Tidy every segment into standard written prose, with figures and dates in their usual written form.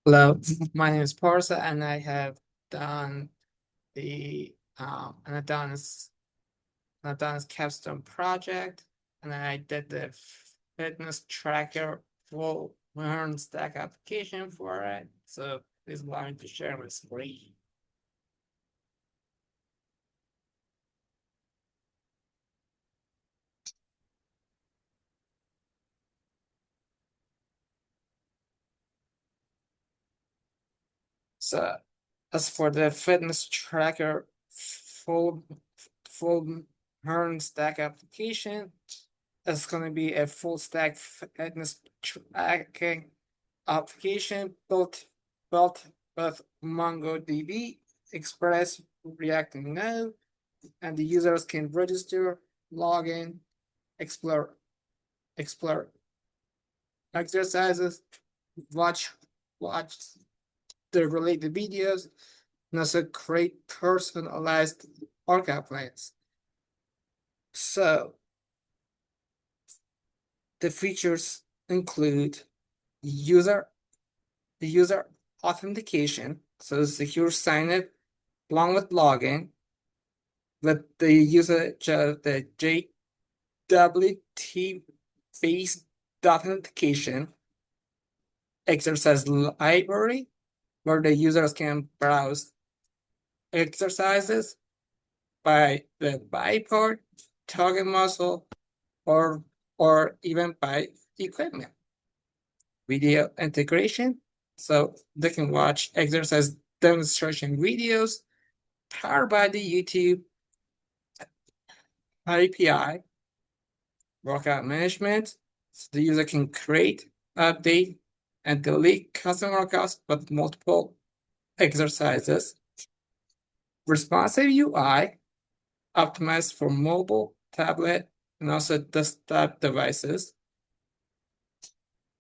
Hello, my name is Parsa, and I have done the and I've done this capstone project, and I did the fitness tracker full MERN stack application for it. So please allow me to share my screen. So as for the fitness tracker full full MERN stack application, it's going to be a full stack fitness tracking application built with MongoDB, Express, React, and Node, and the users can register, log in, explore exercises, watch watch the related videos, and also create personalized workout plans. So the features include user user authentication, so secure sign up along with login with the usage of the JWT based authentication exercise library, where the users can browse exercises by the bipod, target muscle, or even by equipment. Video integration, so they can watch exercise demonstration videos powered by the YouTube API. Workout management, so the user can create, update, and delete custom workouts with multiple exercises. Responsive UI, optimized for mobile, tablet, and also desktop devices.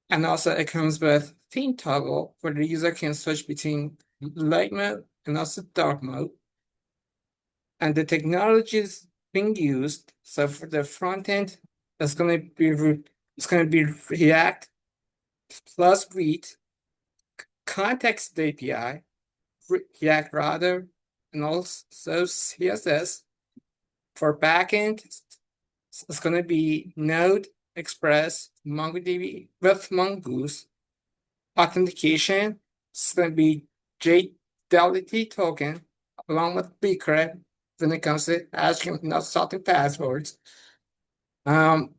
And also it comes with theme toggle, where the user can switch between light mode and also dark mode. And the technologies being used, so for the front end, it's going to be React plus Read, context API, React Router, and also CSS. For backend, it's going to be Node, Express, MongoDB with Mongoose. Authentication, it's going to be JWT token along with Bcrypt when it comes to asking not sorting passwords. And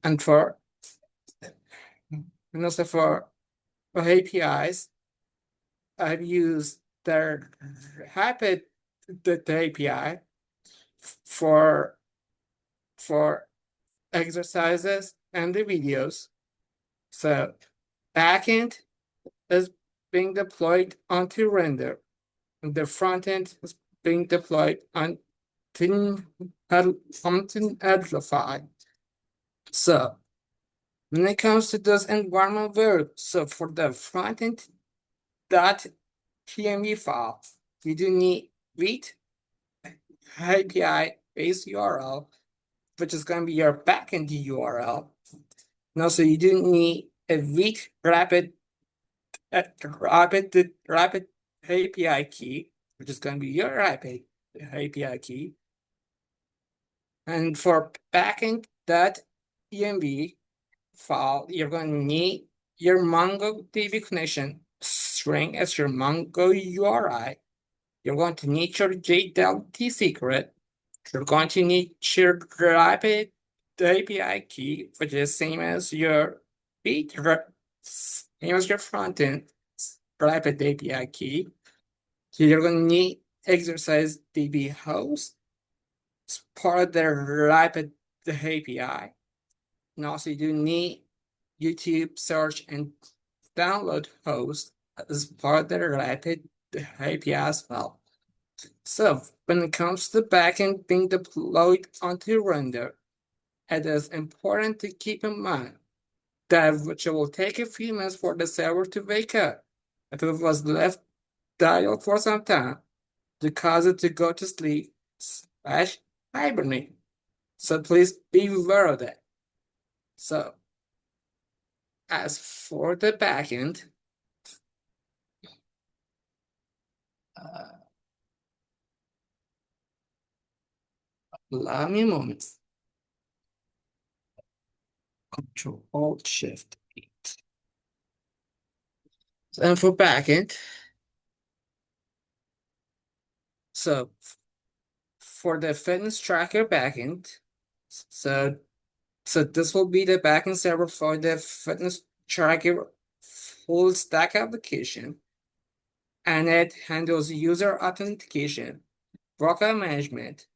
also for APIs, I've used their rapid the API for for exercises and the videos. So backend is being deployed onto render, and the front end is being deployed onto Edify. So when it comes to those environment variables, so for the front end .tmv file, you do need read API base URL, which is going to be your backend URL. And also you do need a read rapid API key, which is going to be your rapid API key. And for backend.env file, you're going to need your MongoDB connection string as your Mongo URI. You're going to need your JWT secret. You're going to need your rapid API key, which is same as your same as your frontend rapid API key. So you're going to need exercise DB host as part of the rapid API. And also you do need YouTube search and download host as part of the rapid API as well. So when it comes to the backend being deployed onto render, it is important to keep in mind that which will take a few minutes for the server to wake up. If it was left idle for some time, to cause it to go to sleep / hibernate. So please be aware of that. So as for the backend, Uh, Allow me a moment. Control Alt Shift 8. And for backend, so for the fitness tracker backend, so this will be the backend server for the fitness tracker full stack application, and it handles user authentication, workout management,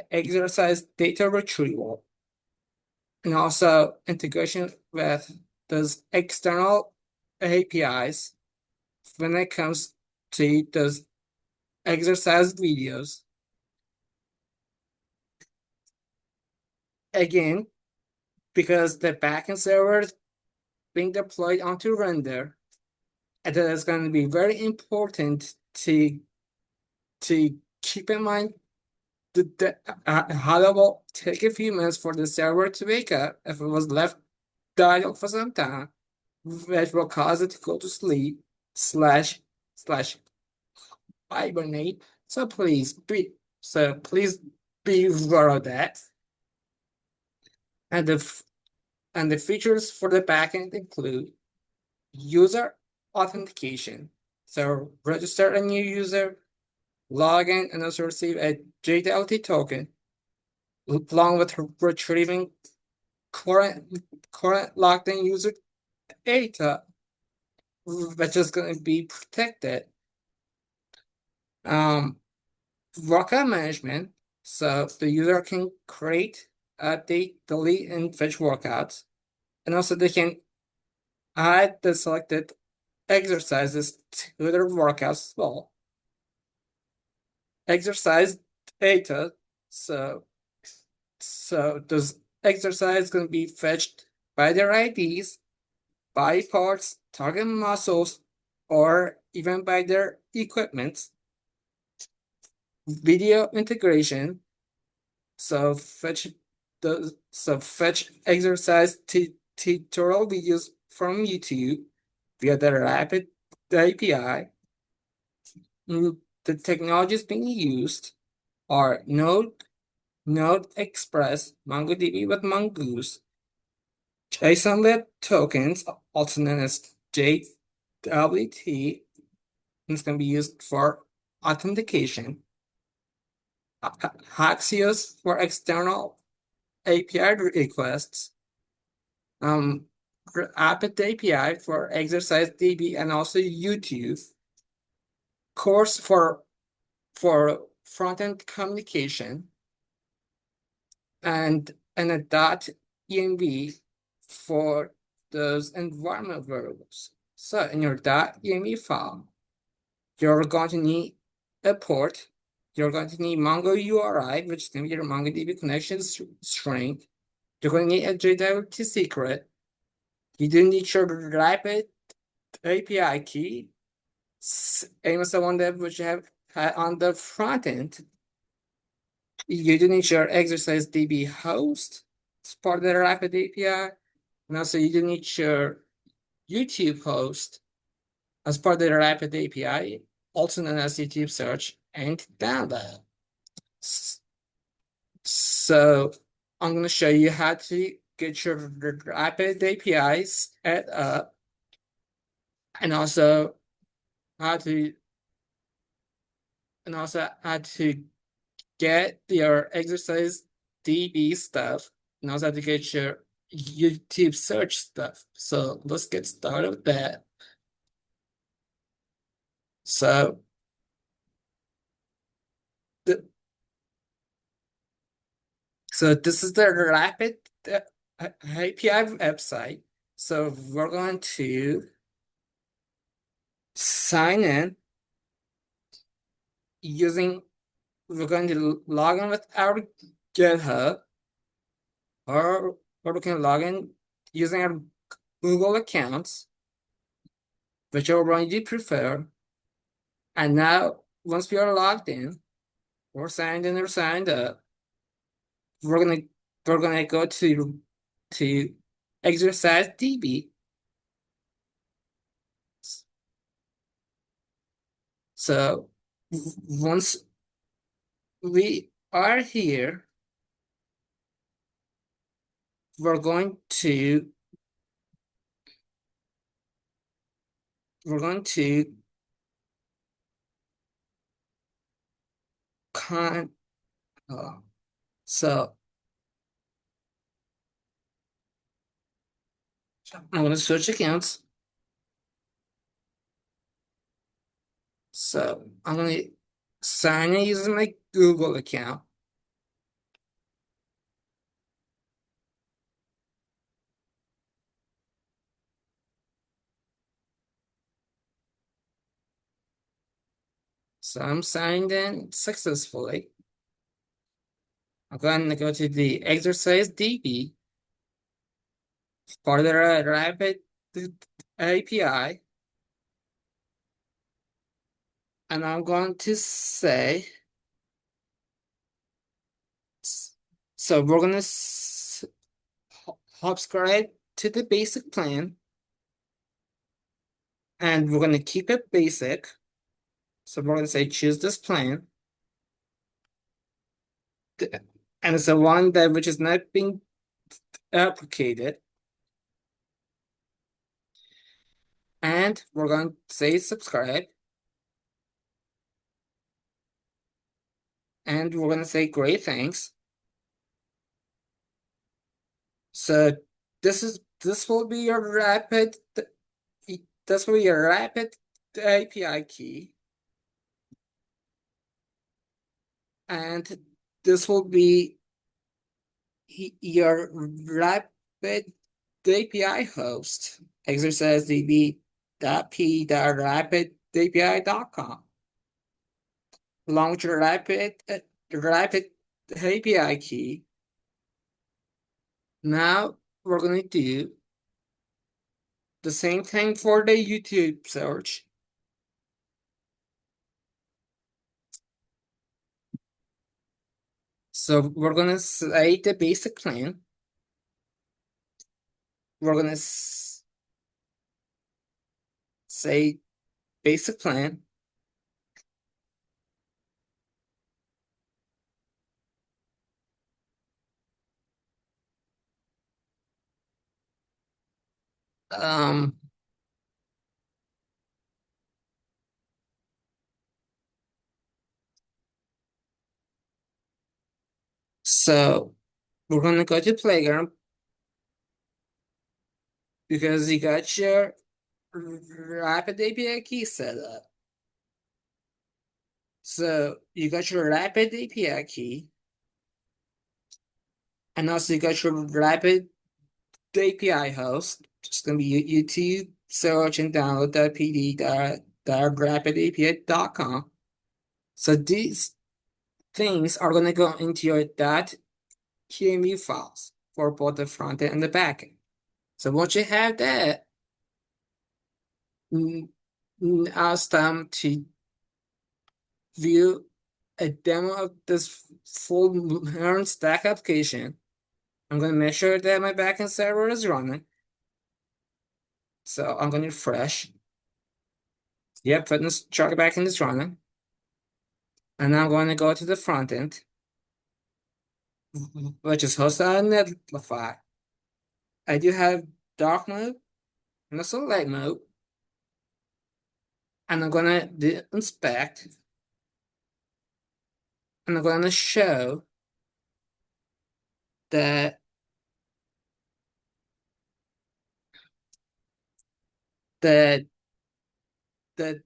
exercise data retrieval, and also integration with those external APIs when it comes to those exercise videos. Again, because the backend server is being deployed onto render, and it is going to be very important to keep in mind how it will take a few minutes for the server to wake up if it was left idle for some time, which will cause it to go to sleep slash hibernate. So please be aware of that. And the features for the backend include user authentication. So register a new user, log in, and also receive a JWT token, along with retrieving current logged in user data, which is going to be protected. Workout management. So the user can create, update, delete, and fetch workouts. And also they can add the selected exercises to their workouts as well. Exercise data. So those exercises can be fetched by their IDs, by parts, target muscles, or even by their equipment. Video integration. So fetch exercise tutorial videos from YouTube via the Rapid API. The technologies being used are Node Express, MongoDB with Mongoose, JSON-lib tokens, also known as JWT, and it's going to be used for authentication. Axios for external API requests. Rapid API for exercise DB and also YouTube. Course for front-end communication, and a .env for those environment variables. So in your .env file, you're going to need a port. You're going to need Mongo URI, which is going to be your MongoDB connection string. You're going to need a JWT secret. You do need your rapid API key, same as the one that which you have had on the front end. You do need your exercise DB host as part of the rapid API. And also you do need your YouTube host as part of the rapid API, also known as YouTube search and download. So I'm going to show you how to get your rapid APIs set up, and also how to get your exercise DB stuff, and also how to get your YouTube search stuff. So let's get started with that. So this is the rapid API website. So we're going to sign in we're going to log in with our GitHub, or we can log in using our Google accounts, whichever one you prefer. And now, once we are logged in, we're signed in or signed up, we're gonna go to exercise DB. So once we are here, we're going to we're going to con uh, so I'm going to search accounts. So I'm going to sign in using my Google account. So I'm signed in successfully. I'm going to go to the exercise DB for the rapid API. And I'm going to say, so we're going to subscribe to the basic plan. And we're going to keep it basic. So we're going to say choose this plan. And it's the one that which is not being applicated. And we're going to say subscribe. And we're going to say great thanks. So this will be your rapid API key. And this will be your rapid API host, exercisedb.p.rapidapi.com. Launch your rapid API key. Now we're going to do the same thing for the YouTube search. So we're going to say the basic plan. We're going to say basic plan. So we're going to go to Playground because you got your rapid API key set up. So you got your rapid API key, and also you got your rapid API host. It's going to be YouTube search and download .pd.rapidapi.com. So these things are going to go into your .qmu files for both the front end and the back end. So once you have that, now it's time to view a demo of this full MERN stack application. I'm going to make sure that my backend server is running. So I'm going to refresh. Yep, fitness tracker backend is running. And now I'm going to go to the front end, which is hosted on Netlify. I do have dark mode and also light mode. And I'm going to inspect. And I'm going to show that that that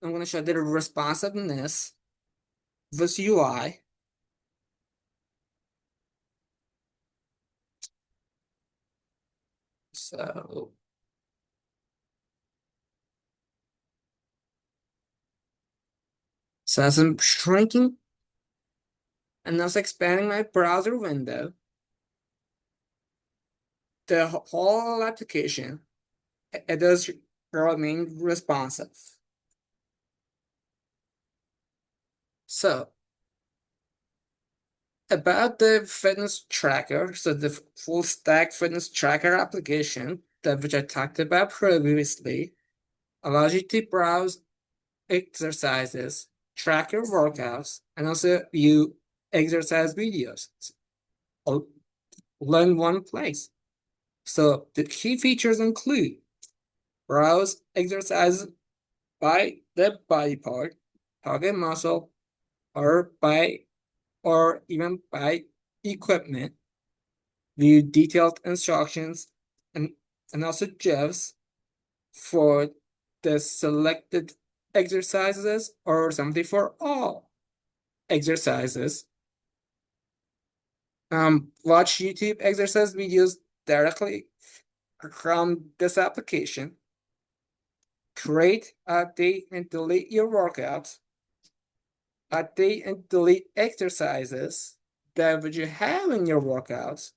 I'm going to show the responsiveness of this UI. So as I'm shrinking and also expanding my browser window, the whole application, it does remain responsive. So about the fitness tracker, so the full stack fitness tracker application, that which I talked about previously, allows you to browse exercises, track your workouts, and also view exercise videos all in one place. So the key features include browse exercise by the body part, target muscle, or even by equipment, view detailed instructions, and, and also GIFs for the selected exercises or something for all exercises. Watch YouTube exercise videos directly from this application. Create, update, and delete your workouts. Update and delete exercises that you have in your workouts.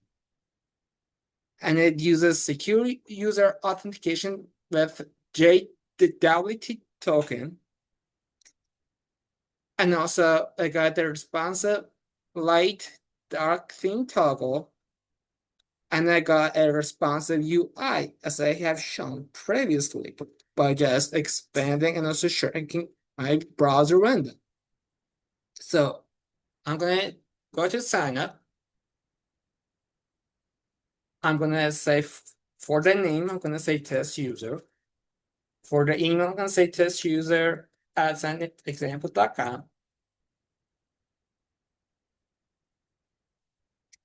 And it uses secure user authentication with JWT token. And also I got the responsive light dark theme toggle. And I got a responsive UI as I have shown previously by just expanding and also shrinking my browser window. So I'm gonna go to sign up. I'm gonna say for the name, I'm gonna say test user. For the email, I'm gonna say test user at sendexample.com.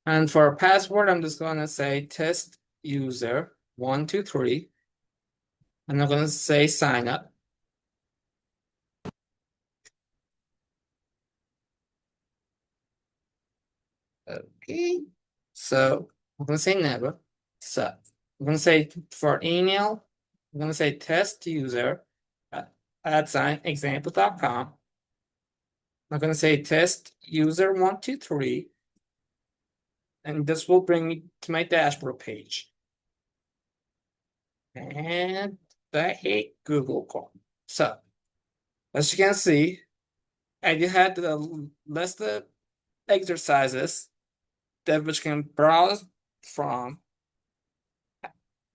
And for a password, I'm just gonna say test user 123. And I'm gonna say sign up. Okay. So I'm gonna say never. So I'm gonna say for email, I'm gonna say test user at example.com. I'm gonna say test user 123. And this will bring me to my dashboard page. And I hate Google Chrome. So as you can see, I had the list of exercises that which can browse from,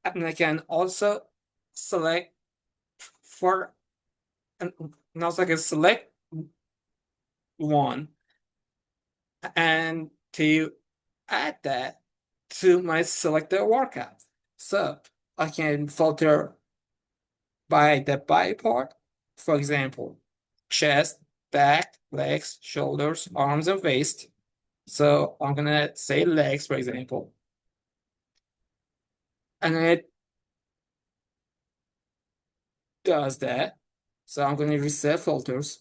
and I can also select for, and also I can select one and to add that to my selected workout. So I can filter by the body part, for example, chest, back, legs, shoulders, arms, and waist. So I'm gonna say legs, for example. And it does that. So I'm gonna reset filters.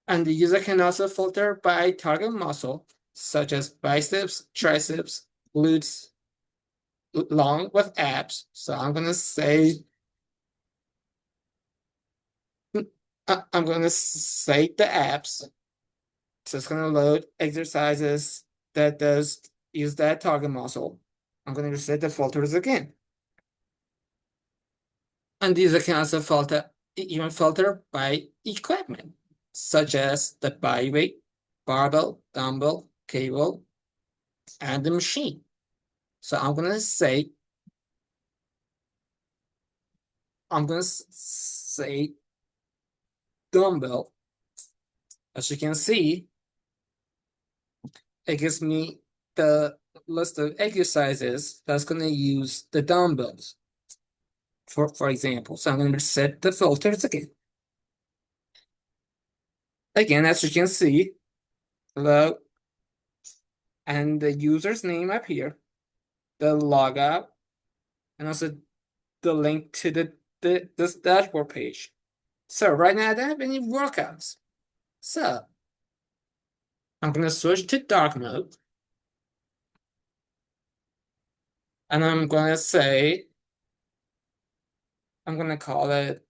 And the user can also filter by target muscle, such as biceps, triceps, glutes, along with abs. So I'm gonna say, I'm gonna say the abs. So it's gonna load exercises that does use that target muscle. I'm gonna reset the filters again. And these can also even filter by equipment, such as the body weight, barbell, dumbbell, cable, and the machine. So I'm gonna say dumbbell. As you can see, it gives me the list of exercises that's gonna use the dumbbells. For example, so I'm gonna set the filters again. Again, as you can see, hello, and the user's name up here, the logout, and also the link to this dashboard page. So right now I don't have any workouts. So I'm gonna switch to dark mode. And I'm gonna say, I'm gonna call it,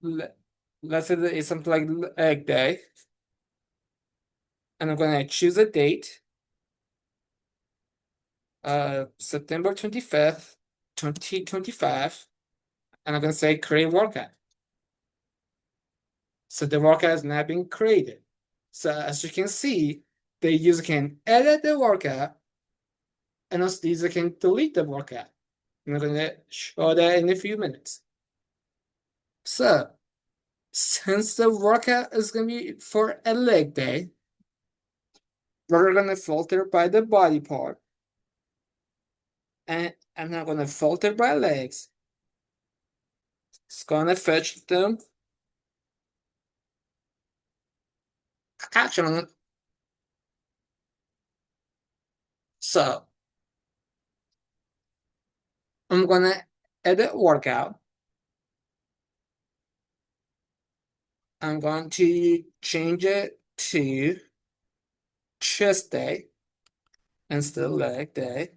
let's say that it's something like egg day. And I'm gonna choose a date, September 25th, 2025. And I'm gonna say create workout. So the workout has now been created. So as you can see, the user can edit the workout and also the user can delete the workout. I'm gonna show that in a few minutes. So Since the workout is gonna be for a leg day, we're gonna filter by the body part, and I'm not gonna filter by legs. It's gonna fetch them. Actually, so I'm gonna edit workout. I'm going to change it to chest day instead of leg day.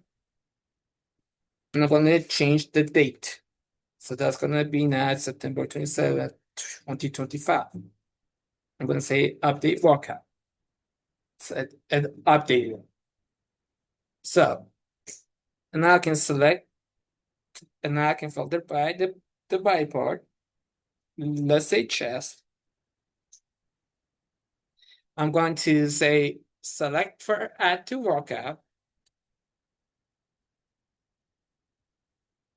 And I'm gonna change the date. So that's gonna be now September 27th, 2025. I'm gonna say update workout. So it updated. So and now I can select and now I can filter by the body part. Let's say chest. I'm going to say select for add to workout.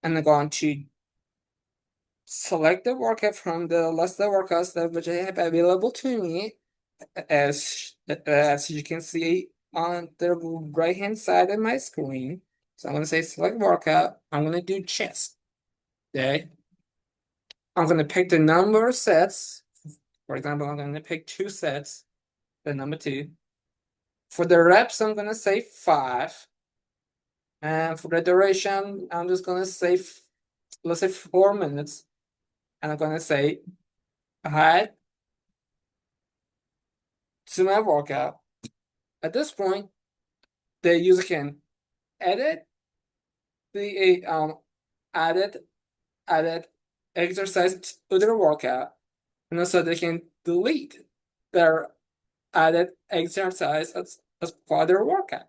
And I'm going to select the workout from the list of workouts that which I have available to me. As you can see on the right hand side of my screen. So I'm going to say select workout. I'm going to do chest. Okay. I'm going to pick the number of sets. For example, I'm going to pick 2 sets, the number 2. For the reps, I'm going to say 5. And for the duration, I'm just going to say, let's say 4 minutes. And I'm going to say add to my workout. At this point, the user can edit the added exercise to their workout, and also they can delete their added exercise as part of their workout.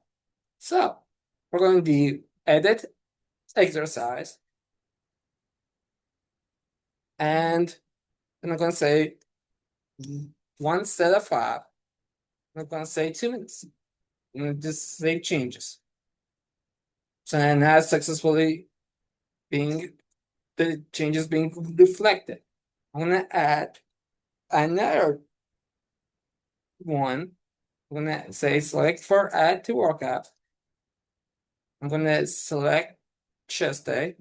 So we're going to edit exercise, and I'm going to say 1 set of 5. I'm going to say 2 minutes. And just save changes. So and now successfully being the changes being reflected. I'm gonna add another one. I'm gonna say select for add to workout. I'm gonna select chest day.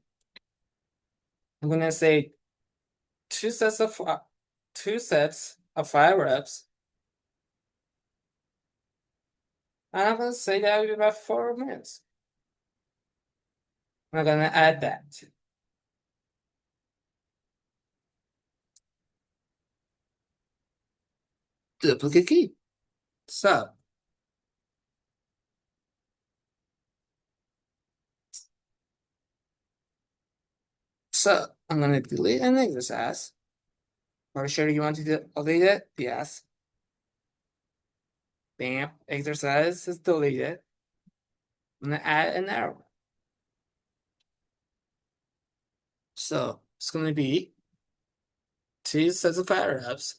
I'm gonna say 2 sets of 5 reps. And I'm gonna say that will be about 4 minutes. I'm gonna add that. Duplicate key. So I'm gonna delete an exercise. Are you sure you want to delete it? Yes. Bam, exercise is deleted. I'm gonna add an arrow. So it's gonna be 2 sets of 5 reps.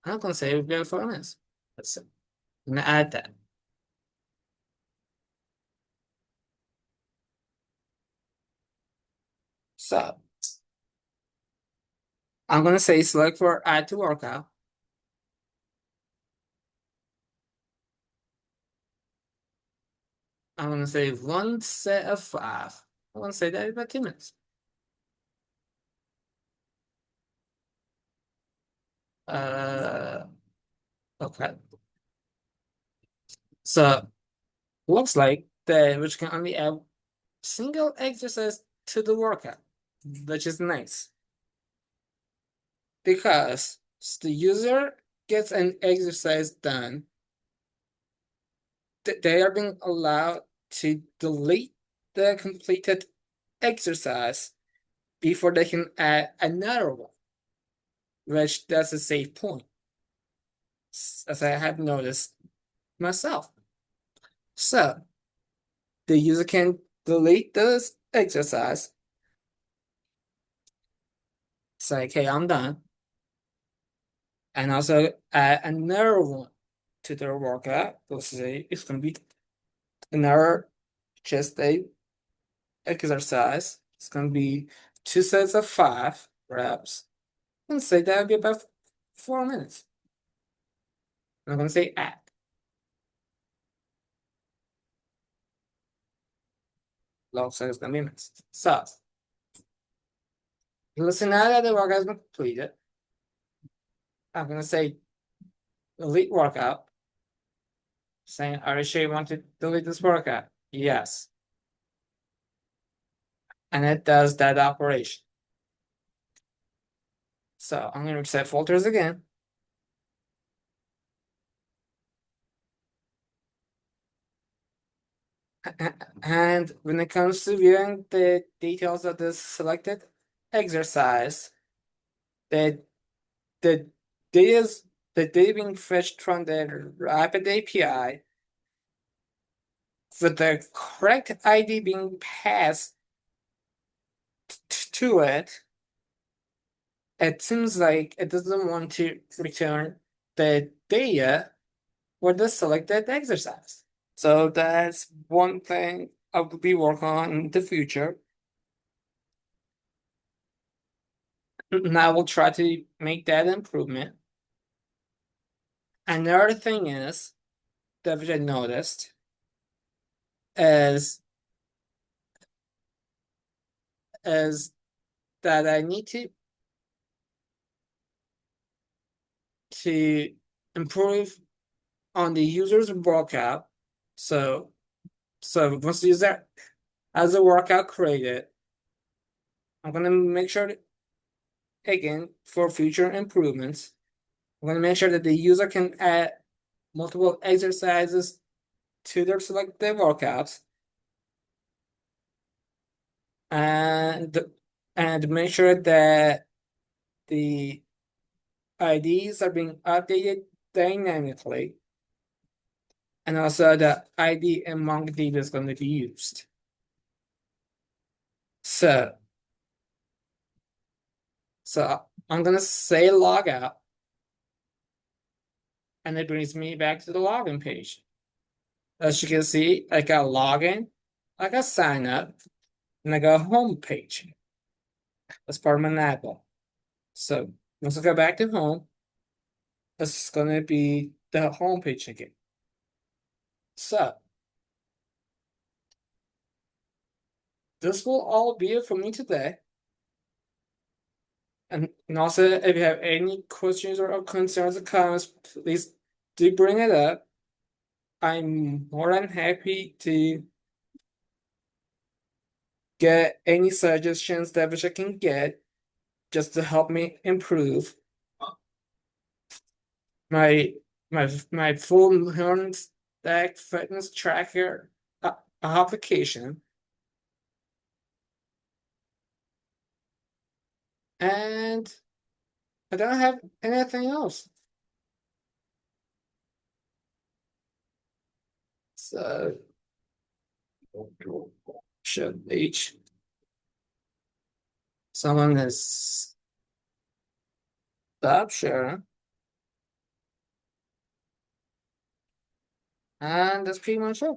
I'm not gonna say it will be 4 minutes. I'm gonna add that. So I'm gonna say select for add to workout. I'm gonna say 1 set of 5. I'm gonna say that is about 2 minutes. Okay. So looks like that which can only add single exercise to the workout, which is nice because the user gets an exercise done. They are being allowed to delete the completed exercise before they can add another one, which that's a safe point, as I have noticed myself. So the user can delete this exercise, say, okay, I'm done, and also add another one to their workout. Let's say it's going to be another chest day exercise. It's going to be 2 sets of 5 reps. And say that would be about 4 minutes. I'm gonna say add. Log size is gonna be missed. So listen now that the workout has been completed. I'm gonna say delete workout. Saying, are you sure you want to delete this workout? Yes. And it does that operation. So I'm gonna reset filters again. And when it comes to viewing the details of this selected exercise, the the data the data being fetched from the Rapid API with the correct ID being passed to it, it seems like it doesn't want to return the data for the selected exercise. So that's one thing I will be working on in the future. And I will try to make that improvement. Another thing is that I noticed is that I need to improve on the user's workout. So once the user has a workout created, I'm gonna make sure that, again, for future improvements, I'm gonna make sure that the user can add multiple exercises to their selected workouts, and make sure that the IDs are being updated dynamically, and also the ID and MongoDB is going to be used. So I'm gonna say log out, and it brings me back to the login page. As you can see, I got login, I got sign up, and I got home page as part of my navbar. So once I go back to home, it's gonna be the home page again. So this will all be it for me today. And also, if you have any questions or concerns or comments, please do bring it up. I'm more than happy to get any suggestions that which I can get just to help me improve my my full MERN stack fitness tracker application. And I don't have anything else. So should each someone has stop sharing. And that's pretty much it.